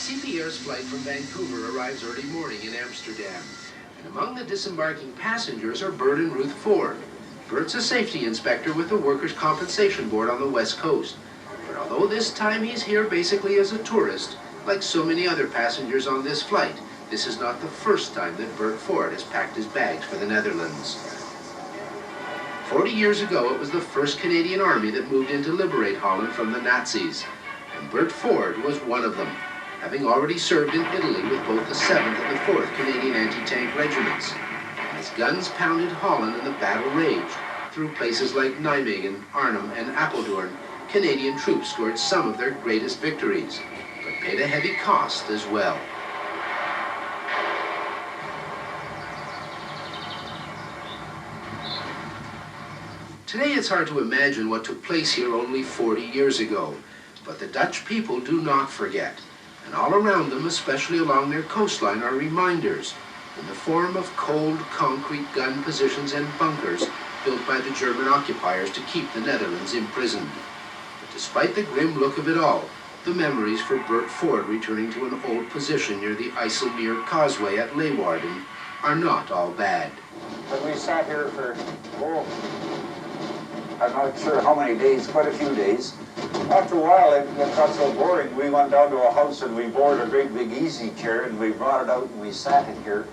CPR's flight from Vancouver arrives early morning in Amsterdam. And among the disembarking passengers are Bert and Ruth Ford. Bert's a safety inspector with the Workers' Compensation Board on the West Coast. But although this time he's here basically as a tourist, like so many other passengers on this flight, this is not the first time that Bert Ford has packed his bags for the Netherlands. 40 years ago, it was the 1st Canadian Army that moved in to liberate Holland from the Nazis. And Bert Ford was one of them, having already served in Italy with both the 7th and the 4th Canadian anti-tank regiments. As guns pounded Holland and the battle raged, through places like Nijmegen, Arnhem, and Apeldoorn, Canadian troops scored some of their greatest victories, but paid a heavy cost as well. Today it's hard to imagine what took place here only 40 years ago, but the Dutch people do not forget. And all around them, especially along their coastline, are reminders in the form of cold concrete gun positions and bunkers built by the German occupiers to keep the Netherlands imprisoned. But despite the grim look of it all, the memories for Bert Ford returning to an old position near the IJsselmeer Causeway at Leeuwarden are not all bad. When we sat here for, I'm not sure how many days, quite a few days. After a while, it got so boring, we went down to a house and we borrowed a great big easy chair and we brought it out and we sat in here.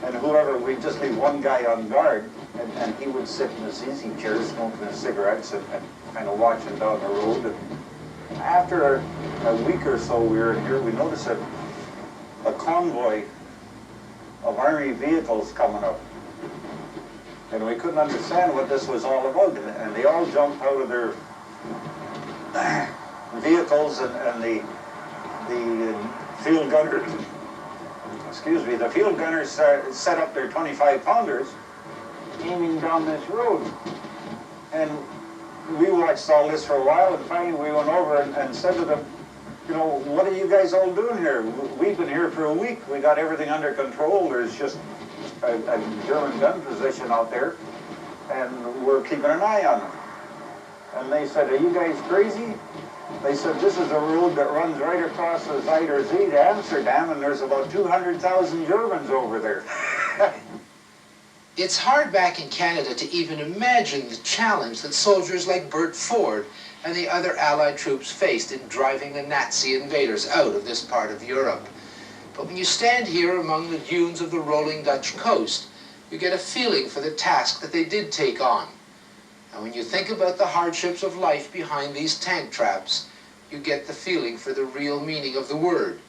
And we'd just leave one guy on guard and he would sit in his easy chair smoking his cigarettes and kind of watching down the road. And after a week or so we were in here, we noticed a convoy of army vehicles coming up. And we couldn't understand what this was all about. And they all jumped out of their vehicles and the field gunners, the field gunners set up their 25-pounders aiming down this road. And we watched all this for a while, and finally we went over and said to them, you know, what are you guys all doing here? We've been here for a week. We got everything under control. There's just a German gun position out there, and we're keeping an eye on them. And they said, are you guys crazy? They said, this is a road that runs right across the Zuiderzee to Amsterdam, and there's about 200,000 Germans over there. It's hard back in Canada to even imagine the challenge that soldiers like Bert Ford and the other Allied troops faced in driving the Nazi invaders out of this part of Europe. But when you stand here among the dunes of the rolling Dutch coast, you get a feeling for the task that they did take on. And when you think about the hardships of life behind these tank traps, you get the feeling for the real meaning of the word,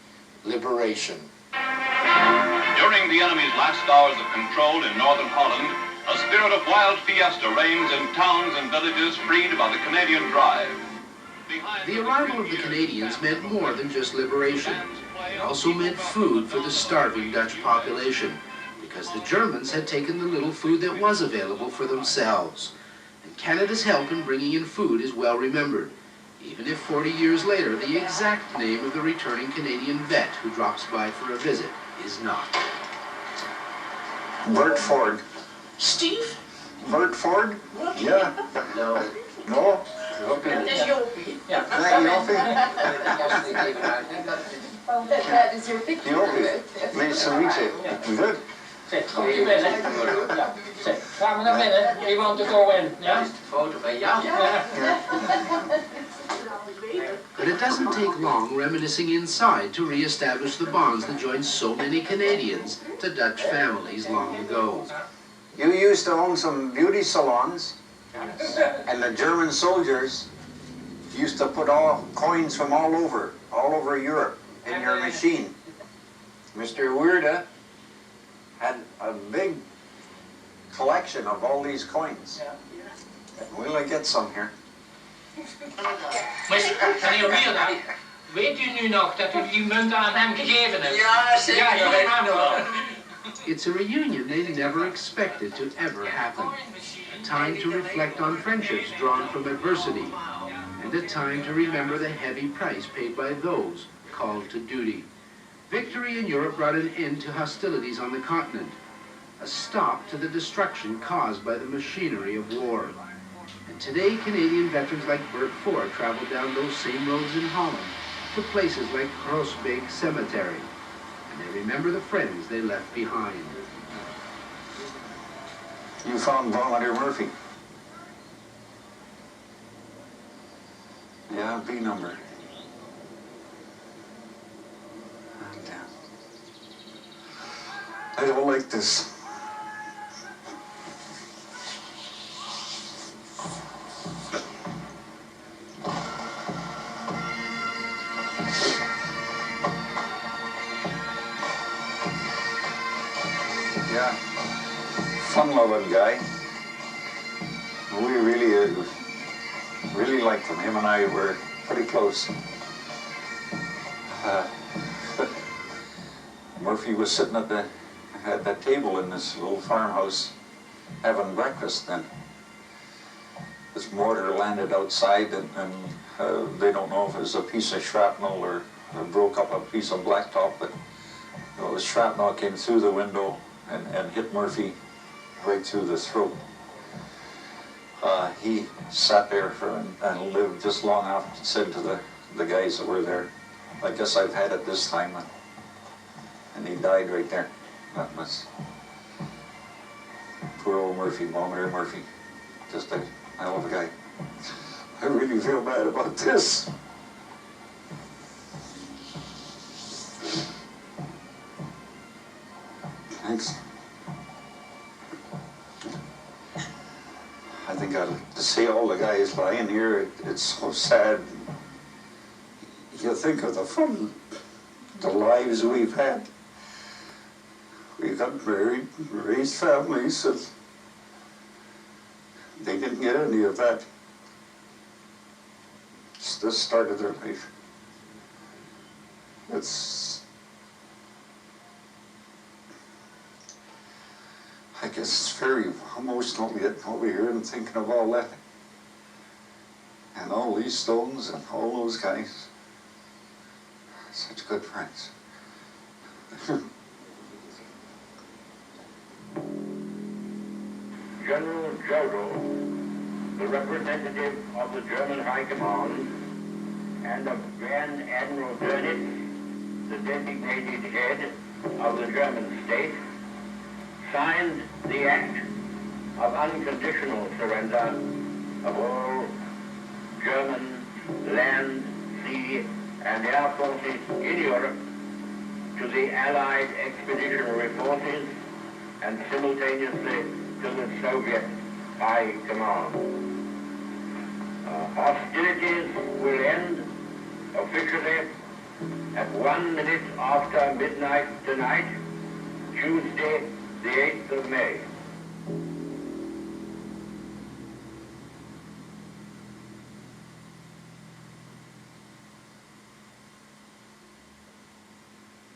liberation. During the enemy's last hours of control in northern Holland, a spirit of wild fiesta reigns in towns and villages freed by the Canadian drive. The arrival of the Canadians meant more than just liberation. It also meant food for the starving Dutch population, because the Germans had taken the little food that was available for themselves. And Canada's help in bringing in food is well remembered, even if 40 years later the exact name of the returning Canadian vet who drops by for a visit is not. Bert Ford. Steve? Bert Ford? What? Yeah. No. No? Dat is Jopie. Ja. Nee, Jopie? That is your picture. Jopie. Nice to meet you. Good. Zeg, kom je binnen? Ja. Zeg, gaan we naar binnen? You want to go in? Ja? Foto bij jou. But it doesn't take long reminiscing inside to re-establish the bonds that joined so many Canadians to Dutch families long ago. You used to own some beauty salons, and the German soldiers used to put all coins from all over Europe in your machine. Mr. Weirda had a big collection of all these coins. We'll get some here. Meneer Weerda, weet u nu nog dat u die munt aan hem gegeven hebt? Ja, zeker. Ja, dat weet ik nog wel. It's a reunion they never expected to ever happen. A time to reflect on friendships drawn from adversity, and a time to remember the heavy price paid by those called to duty. Victory in Europe brought an end to hostilities on the continent, a stop to the destruction caused by the machinery of war. And today, Canadian veterans like Bert Ford travel down those same roads in Holland, to places like Groesbeek Cemetery, and they remember the friends they left behind. You found Volunteer Murphy? Yeah, B number. And, I don't like this. Yeah, fun-loving guy. We really liked him. Him and I were pretty close. Murphy was sitting at that table in this little farmhouse having breakfast then. This mortar landed outside and they don't know if it was a piece of shrapnel or broke up a piece of blacktop, but the shrapnel came through the window and hit Murphy right through the throat. He sat there and lived just long enough to say to the guys that were there, I guess I've had it this time, and he died right there. That was poor old Murphy, Volunteer Murphy, just a hell of a guy. I really feel bad about this. Thanks. I think to see all the guys lying here, it's so sad. You think of the fun, the lives we've had. We got married, raised families, and they didn't get any of that. It's the start of their life. I guess it's very emotional getting over here and thinking of all that. And all these stones and all those guys. Such good friends. General Jodl, the representative of the German High Command, and of Grand Admiral Dönitz, the designated head of the German state, signed the act of unconditional surrender of all German land, sea, and air forces in Europe to the Allied expeditionary forces and simultaneously to the Soviet High Command. Hostilities will end officially at 1 minute after midnight tonight, Tuesday, the 8th of May.